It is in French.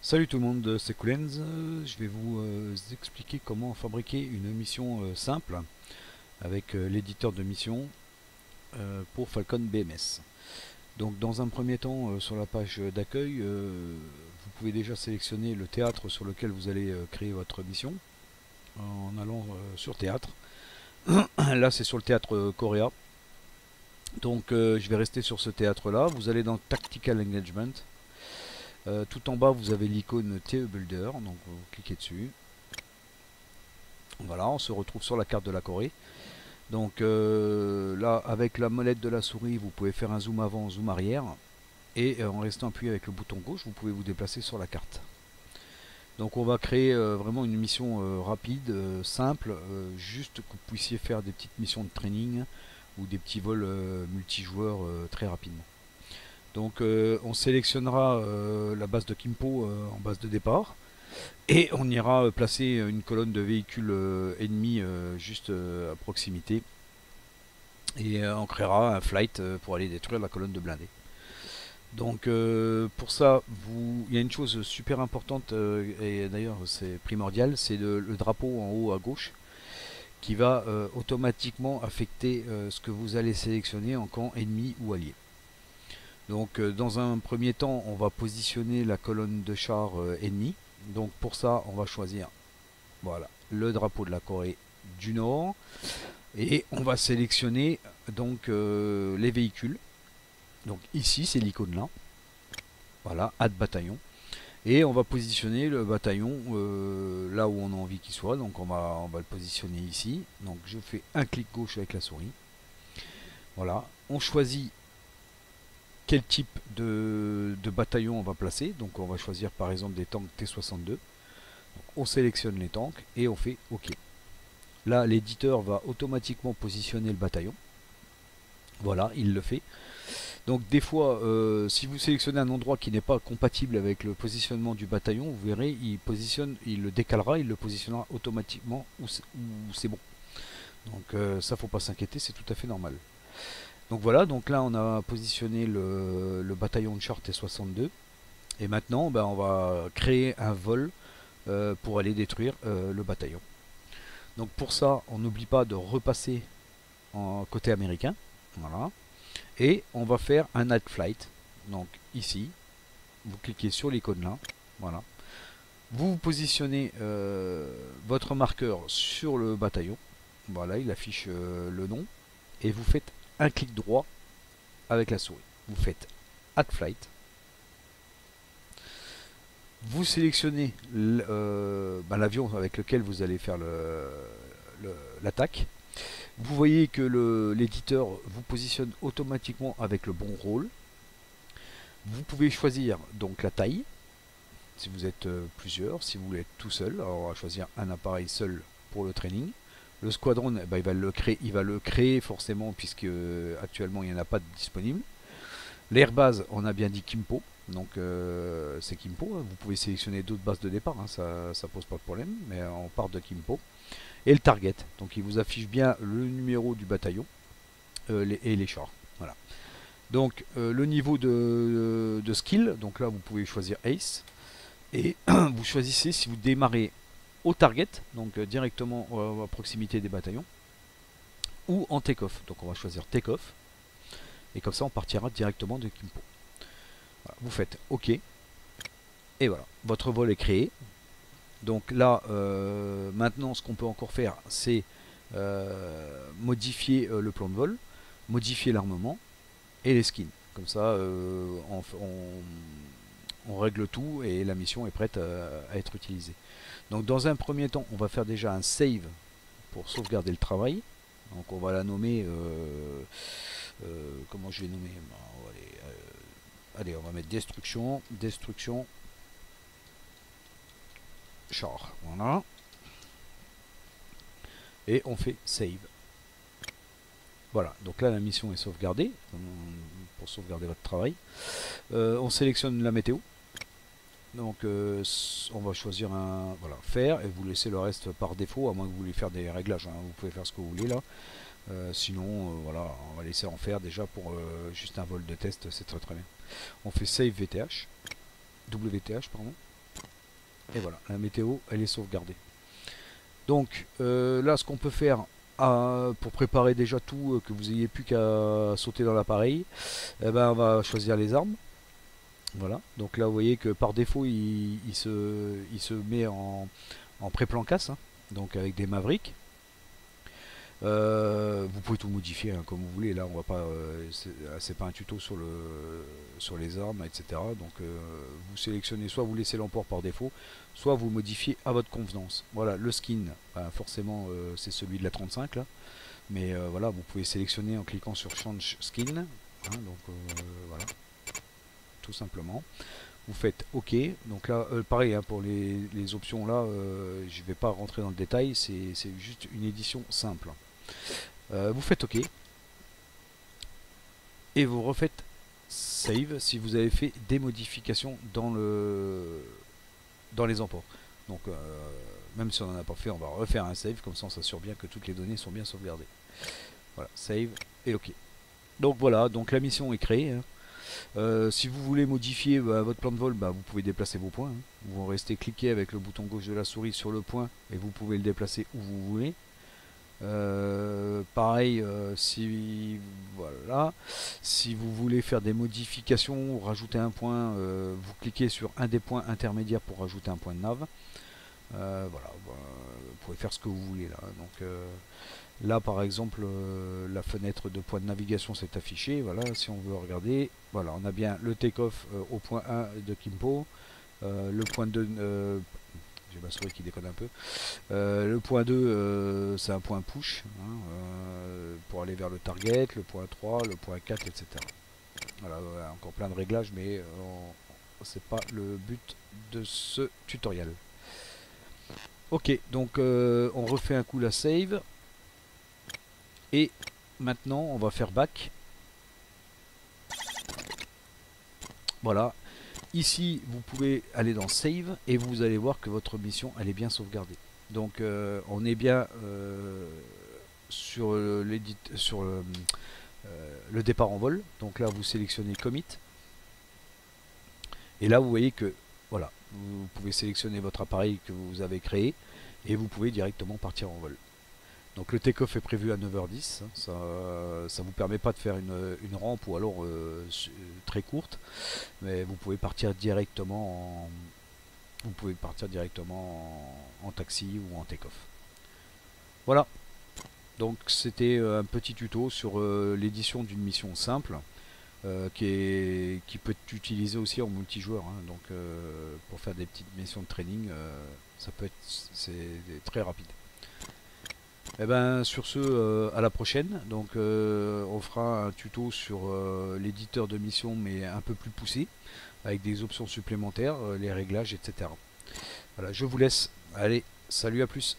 Salut tout le monde, c'est Coolens. Je vais vous expliquer comment fabriquer une mission simple avec l'éditeur de mission pour Falcon BMS. Donc dans un premier temps, sur la page d'accueil, vous pouvez déjà sélectionner le théâtre sur lequel vous allez créer votre mission en allant sur théâtre. Là c'est sur le théâtre Coréa. Donc je vais rester sur ce théâtre là. Vous allez dans Tactical Engagement. Tout en bas, vous avez l'icône TE Builder, donc vous cliquez dessus. Voilà, on se retrouve sur la carte de la Corée. Donc là, avec la molette de la souris, vous pouvez faire un zoom avant, zoom arrière. Et en restant appuyé avec le bouton gauche, vous pouvez vous déplacer sur la carte. Donc on va créer vraiment une mission rapide, simple, juste que vous puissiez faire des petites missions de training ou des petits vols multijoueurs très rapidement. Donc on sélectionnera la base de Kimpo en base de départ et on ira placer une colonne de véhicules ennemis juste à proximité et on créera un flight pour aller détruire la colonne de blindés. Donc pour ça, il y a une chose super importante et d'ailleurs c'est primordial, c'est le drapeau en haut à gauche qui va automatiquement affecter ce que vous allez sélectionner en camp ennemi ou allié. Donc dans un premier temps, on va positionner la colonne de chars ennemie. Donc pour ça, on va choisir voilà, le drapeau de la Corée du Nord et on va sélectionner donc les véhicules. Donc ici, c'est l'icône là. Voilà, add bataillon. Et on va positionner le bataillon là où on a envie qu'il soit. Donc on va le positionner ici. Donc je fais un clic gauche avec la souris. Voilà, on choisit quel type de bataillon on va placer. Donc on va choisir par exemple des tanks T62. Donc, on sélectionne les tanks et on fait OK. Là, l'éditeur va automatiquement positionner le bataillon. Voilà, il le fait. Donc des fois, si vous sélectionnez un endroit qui n'est pas compatible avec le positionnement du bataillon, vous verrez, il le décalera, il le positionnera automatiquement où c'est bon. Donc ça, faut pas s'inquiéter, c'est tout à fait normal. Donc voilà, donc là on a positionné le bataillon de char T62 et maintenant ben, on va créer un vol pour aller détruire le bataillon. Donc pour ça, on n'oublie pas de repasser en côté américain. Voilà. Et on va faire un add flight. Donc ici, vous cliquez sur l'icône là. Voilà. Vous positionnez votre marqueur sur le bataillon. Voilà, il affiche le nom. Et vous faites un clic droit avec la souris. Vous faites Add Flight. Vous sélectionnez l'avion avec lequel vous allez faire l'attaque. Vous voyez que l'éditeur vous positionne automatiquement avec le bon rôle. Vous pouvez choisir donc la taille, si vous êtes plusieurs, si vous voulez être tout seul. Alors on va choisir un appareil seul pour le training. Le squadron, il va le créer forcément puisque actuellement il n'y en a pas de disponible. L'airbase, on a bien dit Kimpo, donc c'est Kimpo. Vous pouvez sélectionner d'autres bases de départ, hein, ça pose pas de problème, mais on part de Kimpo. Et le target, donc il vous affiche bien le numéro du bataillon et les chars. Voilà. Donc le niveau de skill, donc là vous pouvez choisir Ace et vous choisissez si vous démarrez au target, donc directement à proximité des bataillons, ou en take-off. Donc on va choisir take-off et comme ça on partira directement de Kimpo. Voilà, vous faites OK et voilà, votre vol est créé. Donc là, maintenant ce qu'on peut encore faire, c'est modifier le plan de vol, modifier l'armement et les skins. Comme ça, on règle tout et la mission est prête à être utilisée. Donc dans un premier temps, on va faire déjà un save pour sauvegarder le travail. Donc on va la nommer, comment je vais nommer, allez, on va mettre destruction char. Voilà. Et on fait save. Voilà, donc là la mission est sauvegardée pour sauvegarder votre travail. On sélectionne la météo. Donc on va choisir un voilà, faire et vous laissez le reste par défaut, à moins que vous voulez faire des réglages, hein. Vous pouvez faire ce que vous voulez là. Sinon voilà, on va laisser en faire déjà pour juste un vol de test, c'est très très bien. On fait save VTH, WTH pardon. Et voilà, la météo, elle est sauvegardée. Donc là, ce qu'on peut faire pour préparer déjà tout, que vous ayez plus qu'à sauter dans l'appareil, eh ben, on va choisir les armes. Voilà, donc là vous voyez que par défaut il se met en pré-plan casse, hein, donc avec des Mavericks. Vous pouvez tout modifier hein, comme vous voulez. Là, on va pas, c'est pas un tuto sur les armes, etc. Donc, vous sélectionnez, soit vous laissez l'emport par défaut, soit vous modifiez à votre convenance. Voilà, le skin, ben, forcément, c'est celui de la 35 là. Mais voilà, vous pouvez sélectionner en cliquant sur Change Skin. Hein, donc, voilà, tout simplement. Vous faites OK. Donc là, pareil, hein, pour les options là, je ne vais pas rentrer dans le détail. C'est juste une édition simple. Vous faites OK et vous refaites save si vous avez fait des modifications dans les emports. Donc même si on n'en a pas fait, on va refaire un save, comme ça on s'assure bien que toutes les données sont bien sauvegardées. Voilà, save et OK. Donc voilà, donc la mission est créée. Hein. Si vous voulez modifier votre plan de vol, vous pouvez déplacer vos points. Hein. Vous restez cliquer avec le bouton gauche de la souris sur le point et vous pouvez le déplacer où vous voulez. Pareil, si voilà, si vous voulez faire des modifications ou rajouter un point, vous cliquez sur un des points intermédiaires pour rajouter un point de nav. Voilà, vous pouvez faire ce que vous voulez là. Donc là, par exemple, la fenêtre de point de navigation s'est affichée. Voilà, si on veut regarder, voilà, on a bien le take-off au point 1 de Kimpo, le point 2. J'ai ma souris qui déconne un peu. Le point 2, c'est un point push hein, pour aller vers le target, le point 3, le point 4, etc. Voilà, encore plein de réglages, mais c'est pas le but de ce tutoriel. Ok, donc on refait un coup la save. Et maintenant, on va faire back. Voilà. Ici, vous pouvez aller dans Save et vous allez voir que votre mission, elle est bien sauvegardée. Donc, on est bien sur le départ en vol. Donc là, vous sélectionnez Commit. Et là, vous voyez que, voilà, vous pouvez sélectionner votre appareil que vous avez créé et vous pouvez directement partir en vol. Donc le take-off est prévu à 9h10, hein, ça vous permet pas de faire une rampe ou alors très courte, mais vous pouvez partir directement en taxi ou en take-off. Voilà, donc c'était un petit tuto sur l'édition d'une mission simple qui peut être utilisée aussi en multijoueur, hein, donc pour faire des petites missions de training, c'est très rapide. Et ben sur ce, à la prochaine. Donc on fera un tuto sur l'éditeur de mission mais un peu plus poussé, avec des options supplémentaires, les réglages, etc. Voilà, je vous laisse. Allez, salut, à plus.